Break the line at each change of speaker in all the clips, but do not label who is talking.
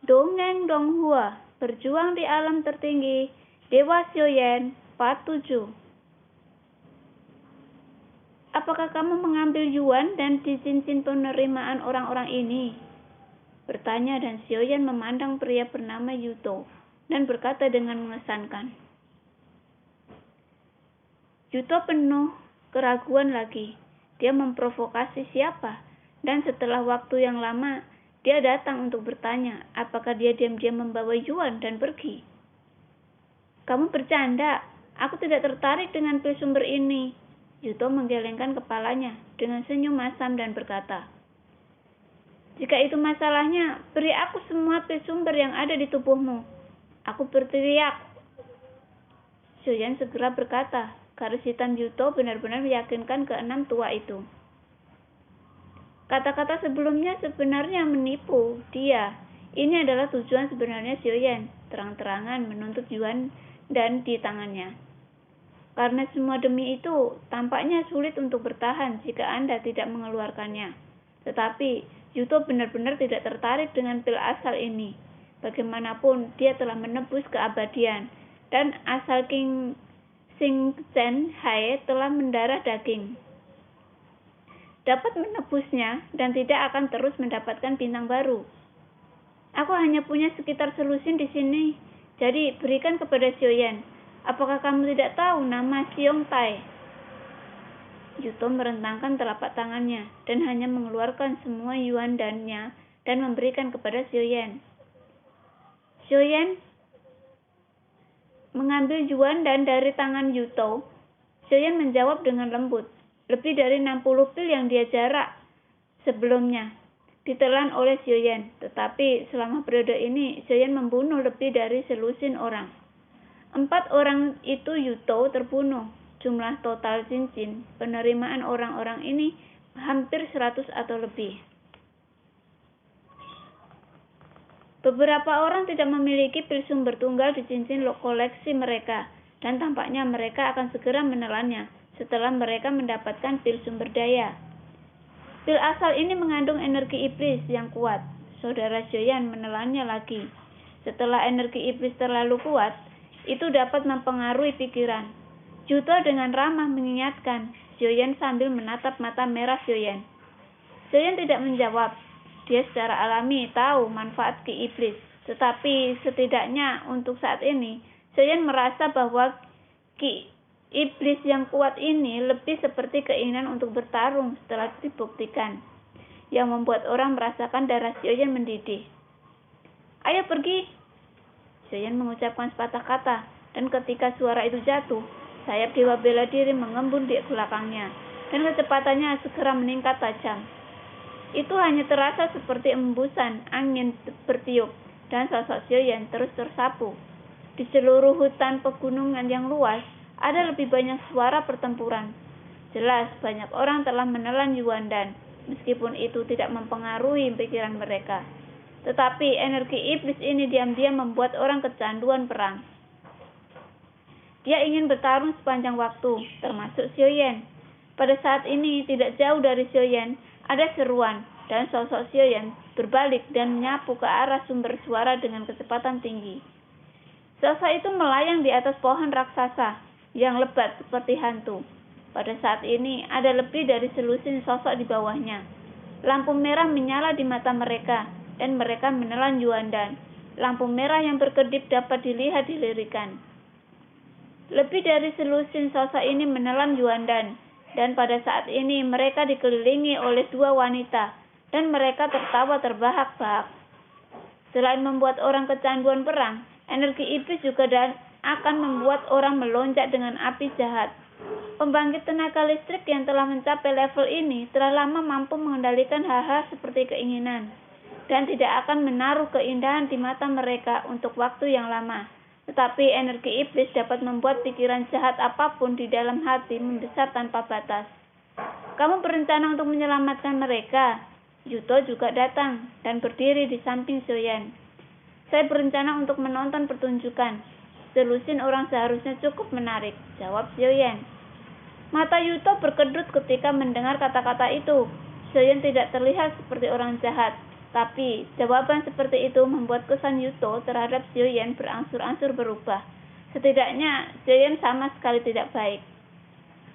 Dongeng Donghua, berjuang di alam tertinggi, Dewa Xiaoyan, part 7. Apakah kamu mengambil yuan dan di cincin penerimaan orang-orang ini? Bertanya, dan Xiaoyan memandang pria bernama Yuto dan berkata dengan mengesankan. Yuto penuh keraguan lagi. Dia memprovokasi siapa? Dan setelah waktu yang lama, dia datang untuk bertanya apakah dia diam-diam membawa yuan dan pergi. Kamu bercanda, aku tidak tertarik dengan pil sumber ini. Yuto menggelengkan kepalanya dengan senyum masam dan berkata, jika itu masalahnya, beri aku semua pil sumber yang ada di tubuhmu. Aku berteriak. Xiaoyan segera berkata, garis hitam Yuto benar-benar meyakinkan keenam tua itu. Kata-kata sebelumnya sebenarnya menipu dia. Ini adalah tujuan sebenarnya Xiaoyan, terang-terangan menuntut yuan dan di tangannya. Karena semua demi itu, tampaknya sulit untuk bertahan jika Anda tidak mengeluarkannya. Tetapi, Yuto benar-benar tidak tertarik dengan pil asal ini. Bagaimanapun, dia telah menebus keabadian, dan asal King Xing Chen Hai telah mendarah daging. Dapat menebusnya dan tidak akan terus mendapatkan bintang baru. Aku hanya punya sekitar selusin di sini, jadi berikan kepada Xiaoyan. Apakah kamu tidak tahu nama Xiong Tai? Yuto merentangkan telapak tangannya dan hanya mengeluarkan semua yuan dannya dan memberikan kepada Xiaoyan. Xiaoyan mengambil yuan dan dari tangan Yuto. Xiaoyan menjawab dengan lembut. Lebih dari 60 pil yang dia jarak sebelumnya ditelan oleh Xiaoyan, tetapi selama periode ini Xiaoyan membunuh lebih dari selusin orang. 4 orang itu Yuto terbunuh. Jumlah total cincin penerimaan orang-orang ini hampir 100 atau lebih. Beberapa orang tidak memiliki pil sumber tunggal di cincin koleksi mereka, dan tampaknya mereka akan segera menelannya setelah mereka mendapatkan pil sumber daya. Pil asal ini mengandung energi iblis yang kuat. Saudara Xiaoyan menelannya lagi. Setelah energi iblis terlalu kuat, itu dapat mempengaruhi pikiran. Yuto dengan ramah mengingatkan Xiaoyan sambil menatap mata merah Xiaoyan. Xiaoyan tidak menjawab. Dia secara alami tahu manfaat ki iblis. Tetapi setidaknya untuk saat ini, Xiaoyan merasa bahwa ki iblis yang kuat ini lebih seperti keinginan untuk bertarung setelah dibuktikan, yang membuat orang merasakan darah Xiaoyan mendidih. Ayo pergi, Xiaoyan mengucapkan sepatah kata, dan ketika suara itu jatuh, sayap dewa bela diri mengembun di belakangnya, dan kecepatannya segera meningkat tajam. Itu hanya terasa seperti embusan angin bertiup, dan sosok Xiaoyan terus tersapu. Di seluruh hutan pegunungan yang luas, ada lebih banyak suara pertempuran. Jelas banyak orang telah menelan yuan dan, meskipun itu tidak mempengaruhi pikiran mereka. Tetapi energi iblis ini diam-diam membuat orang kecanduan perang. Dia ingin bertarung sepanjang waktu, termasuk Xiaoyan. Pada saat ini, tidak jauh dari Xiaoyan, ada seruan, dan sosok Xiaoyan berbalik dan menyapu ke arah sumber suara dengan kecepatan tinggi. Sosok itu melayang di atas pohon raksasa yang lebat seperti hantu. Pada saat ini, ada lebih dari selusin sosok di bawahnya. Lampu merah menyala di mata mereka, dan mereka menelan yuan dan. Lampu merah yang berkedip dapat dilihat di lirikan. Lebih dari selusin sosok ini menelan yuan dan pada saat ini mereka dikelilingi oleh 2 wanita, dan mereka tertawa terbahak-bahak. Selain membuat orang kecanduan perang, energi iblis juga akan membuat orang melonjak dengan api jahat. Pembangkit tenaga listrik yang telah mencapai level ini telah lama mampu mengendalikan hal-hal seperti keinginan, dan tidak akan menaruh keindahan di mata mereka untuk waktu yang lama. Tetapi energi iblis dapat membuat pikiran jahat apapun di dalam hati membesar tanpa batas. Kamu berencana untuk menyelamatkan mereka? Yuto juga datang dan berdiri di samping Xiaoyan. Saya berencana untuk menonton pertunjukan. Selusin orang seharusnya cukup menarik, jawab Xiaoyan. Mata Yuto berkedut ketika mendengar kata-kata itu. Xiaoyan tidak terlihat seperti orang jahat. Tapi jawaban seperti itu membuat kesan Yuto terhadap Xiaoyan berangsur-angsur berubah. Setidaknya Xiaoyan sama sekali tidak baik.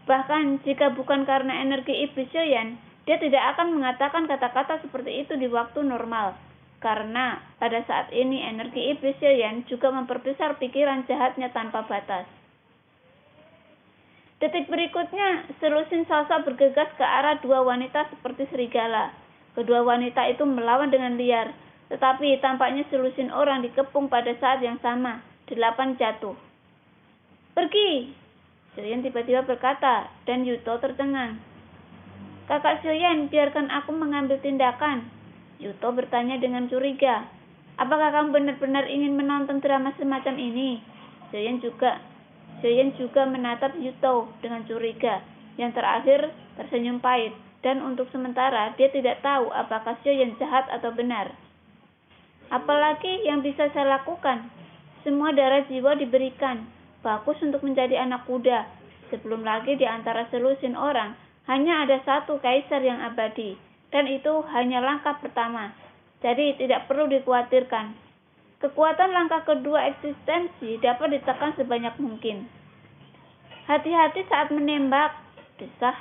Bahkan jika bukan karena energi iblis Xiaoyan, dia tidak akan mengatakan kata-kata seperti itu di waktu normal. Karena pada saat ini energi iblis Xiaoyan juga memperbesar pikiran jahatnya tanpa batas. Detik berikutnya, Selusin Salsa bergegas ke arah dua wanita seperti serigala. Kedua wanita itu melawan dengan liar, tetapi tampaknya selusin orang dikepung pada saat yang sama. 8 jatuh. "Pergi!" Xiaoyan tiba-tiba berkata, dan Yuto tercengang. "Kakak Xiaoyan, biarkan aku mengambil tindakan." Yuto bertanya dengan curiga. "Apakah kamu benar-benar ingin menonton drama semacam ini?" Xiaoyan juga menatap Yuto dengan curiga. Yang terakhir tersenyum pahit, dan untuk sementara dia tidak tahu apakah Xiaoyan jahat atau benar. "Apalagi yang bisa saya lakukan? Semua darah jiwa diberikan. Bagus untuk menjadi anak kuda. Sebelum lagi di antara selusin orang, hanya ada satu kaisar yang abadi, dan itu hanya langkah pertama. Jadi tidak perlu dikhawatirkan. Kekuatan langkah kedua eksistensi dapat ditekan sebanyak mungkin. Hati-hati saat menembak," desah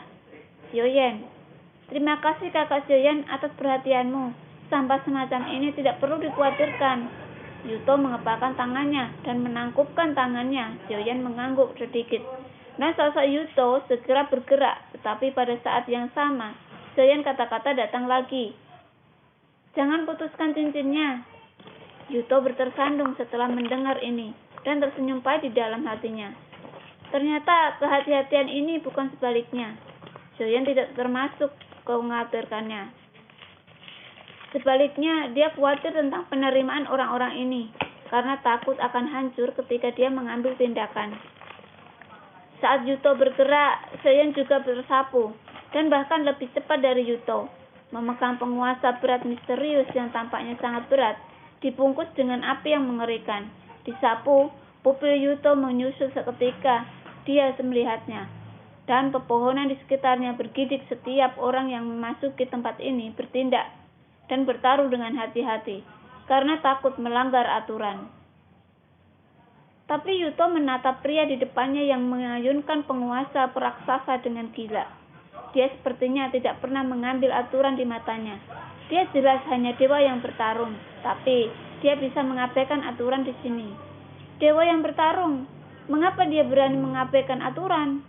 Xiaoyan. "Terima kasih kakak Xiaoyan atas perhatianmu. Sampah semacam ini tidak perlu dikhawatirkan." Yuto mengepalkan tangannya dan menangkupkan tangannya. Xiaoyan mengangguk sedikit. Dan sosok Yuto segera bergerak, tetapi pada saat yang sama, Xiaoyan kata-kata datang lagi. "Jangan putuskan cincinnya." Yuto bertersandung setelah mendengar ini, dan tersenyum pahit di dalam hatinya. Ternyata kehati-hatian ini bukan sebaliknya. Xiaoyan tidak termasuk mengkhawatirkannya. Sebaliknya, dia khawatir tentang penerimaan orang-orang ini, karena takut akan hancur ketika dia mengambil tindakan. Saat Yuto bergerak, Xiaoyan juga bersapu, dan bahkan lebih cepat dari Yuto. Memegang penguasa berat misterius yang tampaknya sangat berat, dibungkus dengan api yang mengerikan. Disapu, pupil Yuto menyusut seketika dia melihatnya. Dan pepohonan di sekitarnya bergidik setiap orang yang memasuki tempat ini bertindak dan bertaruh dengan hati-hati, karena takut melanggar aturan. Tapi Yuto menatap pria di depannya yang mengayunkan penguasa raksasa dengan gila. Dia sepertinya tidak pernah mengambil aturan di matanya. Dia jelas hanya dewa yang bertarung, tapi dia bisa mengabaikan aturan di sini. Dewa yang bertarung, mengapa dia berani mengabaikan aturan?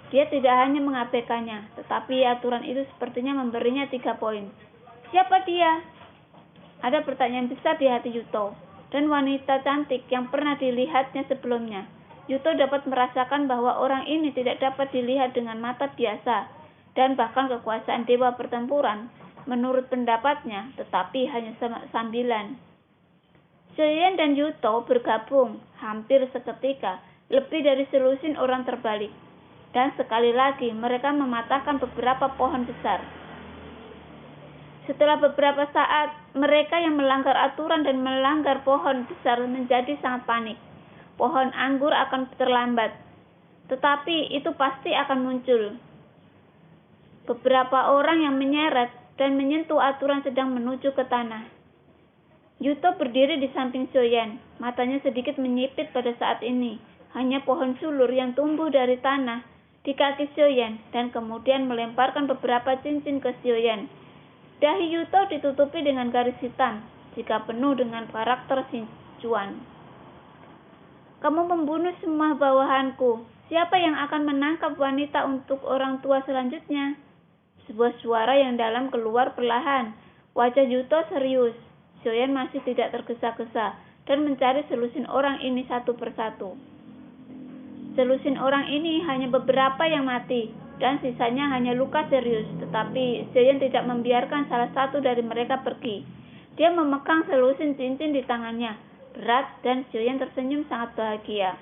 Dia tidak hanya mengabaikannya, tetapi aturan itu sepertinya memberinya 3 poin. Siapa dia? Ada pertanyaan besar di hati Yuto, dan wanita cantik yang pernah dilihatnya sebelumnya. Yuto dapat merasakan bahwa orang ini tidak dapat dilihat dengan mata biasa, dan bahkan kekuasaan dewa pertempuran, menurut pendapatnya, tetapi hanya sambilan. Xiaoyan dan Yuto bergabung hampir seketika, lebih dari selusin orang terbalik, dan sekali lagi mereka mematahkan beberapa pohon besar. Setelah beberapa saat, mereka yang melanggar aturan dan melanggar pohon besar menjadi sangat panik. Pohon anggur akan terlambat, tetapi itu pasti akan muncul. Beberapa orang yang menyeret dan menyentuh aturan sedang menuju ke tanah. Yuto berdiri di samping Xiaoyan, matanya sedikit menyipit pada saat ini. Hanya pohon sulur yang tumbuh dari tanah di kaki Xiaoyan, dan kemudian melemparkan beberapa cincin ke Xiaoyan. Dahi Yuto ditutupi dengan garis hitam, jika penuh dengan karakter Sichuan. "Kamu membunuh semua bawahanku. Siapa yang akan menangkap wanita untuk orang tua selanjutnya?" Sebuah suara yang dalam keluar perlahan. Wajah Yuto serius. Xiaoyan masih tidak tergesa-gesa, dan mencari selusin orang ini satu persatu. Selusin orang ini hanya beberapa yang mati, dan sisanya hanya luka serius, tetapi Xiaoyan tidak membiarkan salah satu dari mereka pergi. Dia memegang selusin cincin di tangannya, berat, dan Xiaoyan tersenyum sangat bahagia.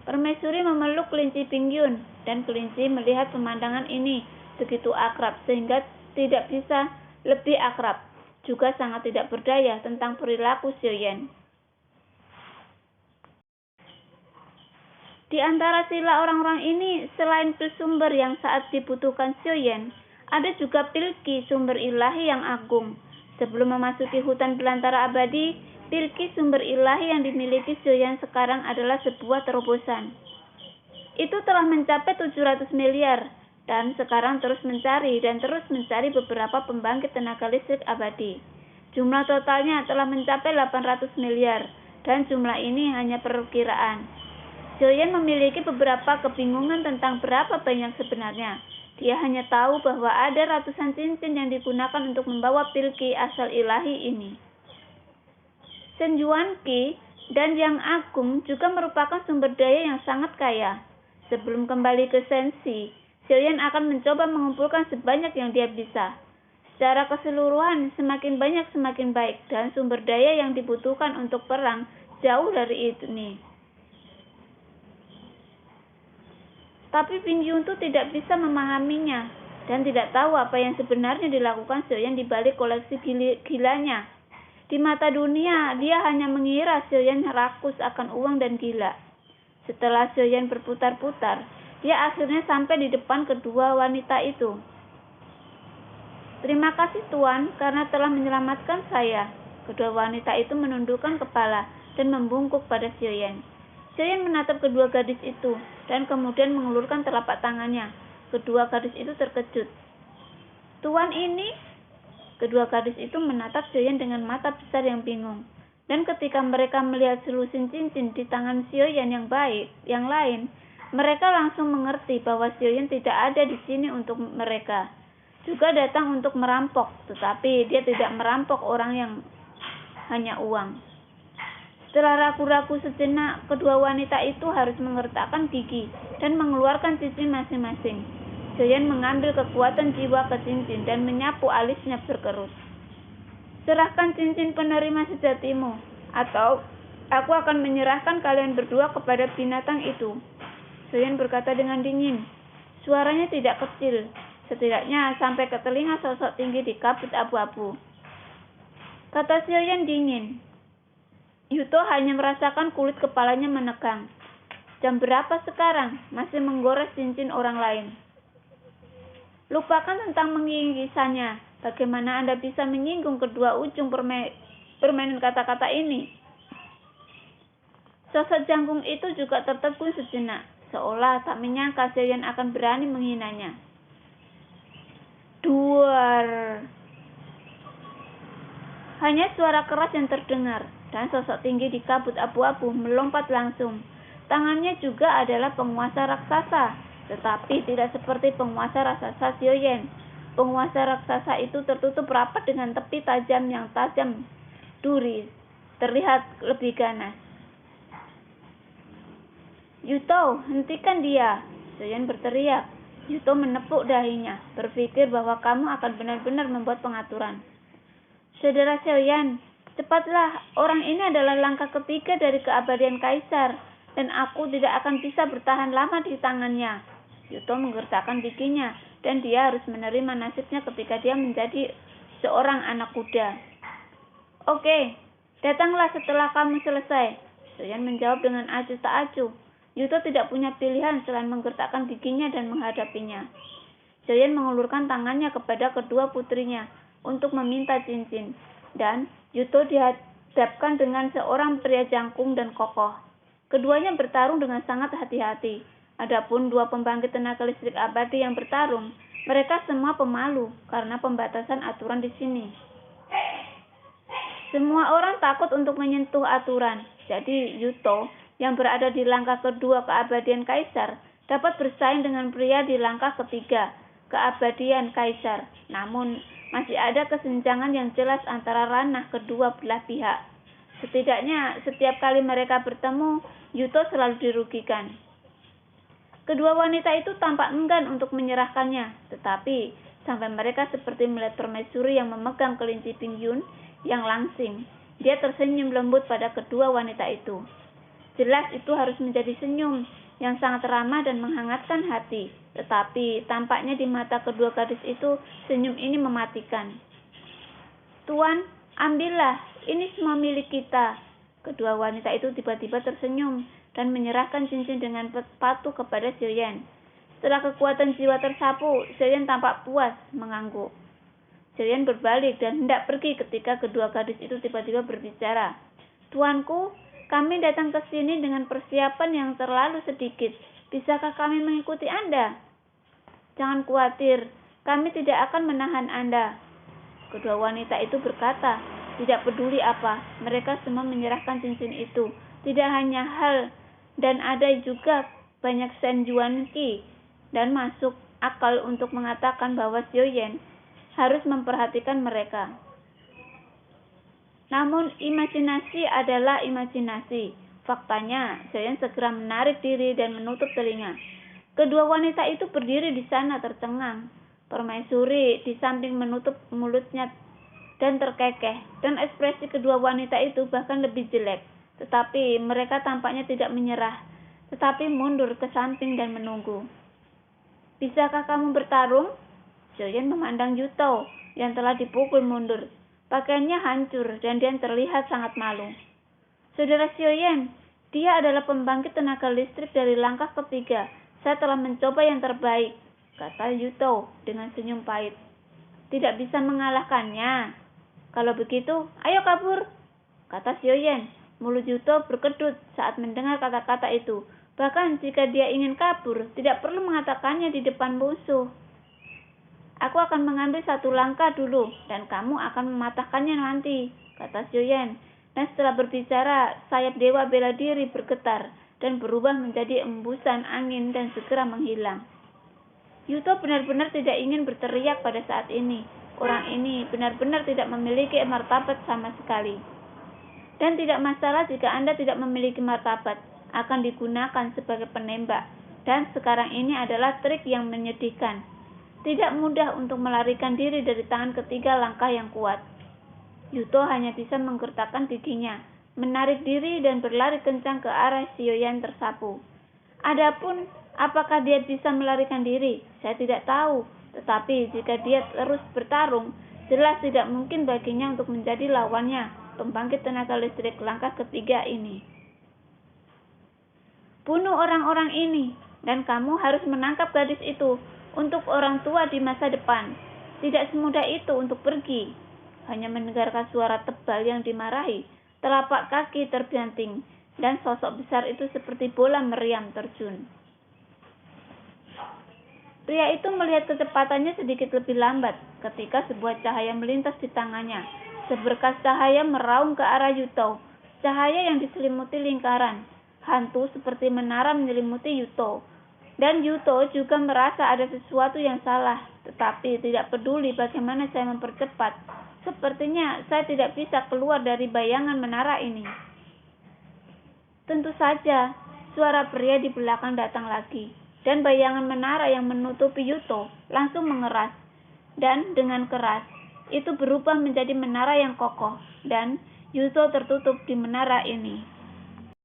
Permaisuri memeluk kelinci Pingyun, dan kelinci melihat pemandangan ini begitu akrab sehingga tidak bisa lebih akrab, juga sangat tidak berdaya tentang perilaku Xiaoyan. Di antara sila orang-orang ini, selain bersumber yang saat dibutuhkan Xiaoyan, Ada juga Pilki, sumber ilahi yang agung. Sebelum memasuki hutan belantara abadi, Pilki, sumber ilahi yang dimiliki Sioyan sekarang adalah sebuah terobosan. Itu telah mencapai 700 miliar dan sekarang terus mencari beberapa pembangkit tenaga listrik abadi. Jumlah totalnya telah mencapai 800 miliar dan jumlah ini hanya perkiraan. Sioyan memiliki beberapa kebingungan tentang berapa banyak sebenarnya. Dia hanya tahu bahwa ada ratusan cincin yang digunakan untuk membawa Pilki asal ilahi ini. Senjuan Ki dan Yang Agung juga merupakan sumber daya yang sangat kaya. Sebelum kembali ke Sensi, Sioyan akan mencoba mengumpulkan sebanyak yang dia bisa. Secara keseluruhan, semakin banyak semakin baik, dan sumber daya yang dibutuhkan untuk perang jauh dari ini. Tapi Bin Yuntu tidak bisa memahaminya dan tidak tahu apa yang sebenarnya dilakukan Sioyan di balik koleksi gilanya. Di mata dunia, dia hanya mengira Sioyan rakus akan uang dan gila. Setelah Sioyan berputar-putar, dia akhirnya sampai di depan kedua wanita itu. "Terima kasih Tuan karena telah menyelamatkan saya." Kedua wanita itu menundukkan kepala dan membungkuk pada Sioyan. Sioyan menatap kedua gadis itu dan kemudian mengulurkan telapak tangannya. Kedua gadis itu terkejut. "Tuan ini?" Kedua gadis itu menatap Sioyan dengan mata besar yang bingung. Dan ketika mereka melihat selusin cincin di tangan Sioyan yang lain, mereka langsung mengerti bahwa Sioyan tidak ada di sini untuk mereka. Juga datang untuk merampok, tetapi dia tidak merampok orang yang hanya uang. Setelah ragu-ragu sejenak, kedua wanita itu harus mengertakkan gigi dan mengeluarkan cincin masing-masing. Sioyan mengambil kekuatan jiwa ke cincin dan menyapu alisnya berkerut. "Serahkan cincin penerima sejatimu, atau aku akan menyerahkan kalian berdua kepada binatang itu." Sioyan berkata dengan dingin. Suaranya tidak kecil, setidaknya sampai ke telinga sosok tinggi di kabut abu-abu. Kata Sioyan dingin. Yuto hanya merasakan kulit kepalanya menegang. "Jam berapa sekarang?" Masih menggores cincin orang lain. "Lupakan tentang mengingisannya. Bagaimana Anda bisa menyinggung kedua ujung permainan kata-kata ini?" Sosok jangkung itu juga tertegun sejenak, seolah tak menyangka Sioyan akan berani menghinanya. "Duar!" Hanya suara keras yang terdengar, dan sosok tinggi di kabut abu-abu melompat langsung. Tangannya juga adalah penguasa raksasa, tetapi tidak seperti penguasa raksasa Sioyan. Penguasa raksasa itu tertutup rapat dengan tepi tajam yang tajam duri, terlihat lebih ganas. "Yuto, hentikan dia!" Sioyan berteriak. Yuto menepuk dahinya, berpikir bahwa kamu akan benar-benar membuat pengaturan. "Saudara Sioyan, cepatlah, orang ini adalah langkah ketiga dari keabadian Kaisar, dan aku tidak akan bisa bertahan lama di tangannya." Yuto menggertakkan giginya, dan dia harus menerima nasibnya ketika dia menjadi seorang anak kuda. "Oke, datanglah setelah kamu selesai." Sioyan menjawab dengan acuh tak acuh. Yuto tidak punya pilihan selain menggertakkan giginya dan menghadapinya. Sioyan mengulurkan tangannya kepada kedua putrinya untuk meminta cincin, dan Yuto dihadapkan dengan seorang pria jangkung dan kokoh. Keduanya bertarung dengan sangat hati-hati. Adapun dua pembangkit tenaga listrik abadi yang bertarung, mereka semua pemalu karena pembatasan aturan di sini. Semua orang takut untuk menyentuh aturan, jadi Yuto yang berada di langkah kedua keabadian Kaisar dapat bersaing dengan pria di langkah ketiga keabadian Kaisar. Namun, masih ada kesenjangan yang jelas antara ranah kedua belah pihak. Setidaknya, setiap kali mereka bertemu, Yuto selalu dirugikan. Kedua wanita itu tampak enggan untuk menyerahkannya, tetapi sampai mereka seperti melihat permaisuri yang memegang kelinci Bin Yun yang langsing. Dia tersenyum lembut pada kedua wanita itu. Jelas itu harus menjadi senyum yang sangat ramah dan menghangatkan hati, tetapi tampaknya di mata kedua gadis itu senyum ini mematikan. "Tuan, ambillah, ini semua milik kita." Kedua wanita itu tiba-tiba tersenyum dan menyerahkan cincin dengan patuh kepada Sioyan. Setelah kekuatan jiwa tersapu, Xiaoyan tampak puas mengangguk. Xiaoyan berbalik dan hendak pergi ketika kedua gadis itu tiba-tiba berbicara. "Tuanku, kami datang ke sini dengan persiapan yang terlalu sedikit. Bisakah kami mengikuti Anda?" "Jangan khawatir, kami tidak akan menahan Anda." Kedua wanita itu berkata, tidak peduli apa, mereka semua menyerahkan cincin itu. Tidak hanya hal dan ada juga banyak Senjuan Qi dan masuk akal untuk mengatakan bahwa Xiaoyan harus memperhatikan mereka. Namun imajinasi adalah imajinasi. Faktanya, Xiaoyan segera menarik diri dan menutup telinga. Kedua wanita itu berdiri di sana tercengang. Permaisuri di samping menutup mulutnya dan terkekeh, dan ekspresi kedua wanita itu bahkan lebih jelek. Tetapi mereka tampaknya tidak menyerah, tetapi mundur ke samping dan menunggu. "Bisakah kamu bertarung?" Xiaoyan memandang Yuto yang telah dipukul mundur. Pakaiannya hancur dan dia terlihat sangat malu. "Saudara Xiaoyan, dia adalah pembangkit tenaga listrik dari langkah ketiga. Saya telah mencoba yang terbaik," kata Yuto dengan senyum pahit. "Tidak bisa mengalahkannya. Kalau begitu, ayo kabur," kata Xiaoyan. Mulut Yuto berkedut saat mendengar kata-kata itu. Bahkan jika dia ingin kabur, tidak perlu mengatakannya di depan musuh. "Aku akan mengambil satu langkah dulu, dan kamu akan mematahkannya nanti," kata Xiaoyan. Dan setelah berbicara, sayap Dewa Bela Diri bergetar dan berubah menjadi embusan angin dan segera menghilang. Yuto benar-benar tidak ingin berteriak pada saat ini. Orang ini benar-benar tidak memiliki martabat sama sekali. Dan tidak masalah jika Anda tidak memiliki martabat, akan digunakan sebagai penembak. Dan sekarang ini adalah trik yang menyedihkan. Tidak mudah untuk melarikan diri dari tangan ketiga langkah yang kuat. Yuto hanya bisa menggertakkan giginya, menarik diri dan berlari kencang ke arah Xiaoyan tersapu. Adapun apakah dia bisa melarikan diri, saya tidak tahu. Tetapi jika dia terus bertarung, jelas tidak mungkin baginya untuk menjadi lawannya pembangkit tenaga listrik langkah ketiga ini. "Bunuh orang-orang ini, dan kamu harus menangkap gadis itu untuk orang tua di masa depan. Tidak semudah itu untuk pergi." Hanya mendengarkan suara tebal yang dimarahi, telapak kaki terbanting, dan sosok besar itu seperti bola meriam terjun. Pria itu melihat kecepatannya sedikit lebih lambat ketika sebuah cahaya melintas di tangannya. Seberkas cahaya meraung ke arah Yuto, cahaya yang diselimuti lingkaran. Hantu seperti menara menyelimuti Yuto. Dan Yuto juga merasa ada sesuatu yang salah, tetapi tidak peduli bagaimana saya mempercepat. Sepertinya saya tidak bisa keluar dari bayangan menara ini. Tentu saja, suara pria di belakang datang lagi, dan bayangan menara yang menutupi Yuto langsung mengeras. Dan dengan keras, itu berubah menjadi menara yang kokoh, dan Yuto tertutup di menara ini.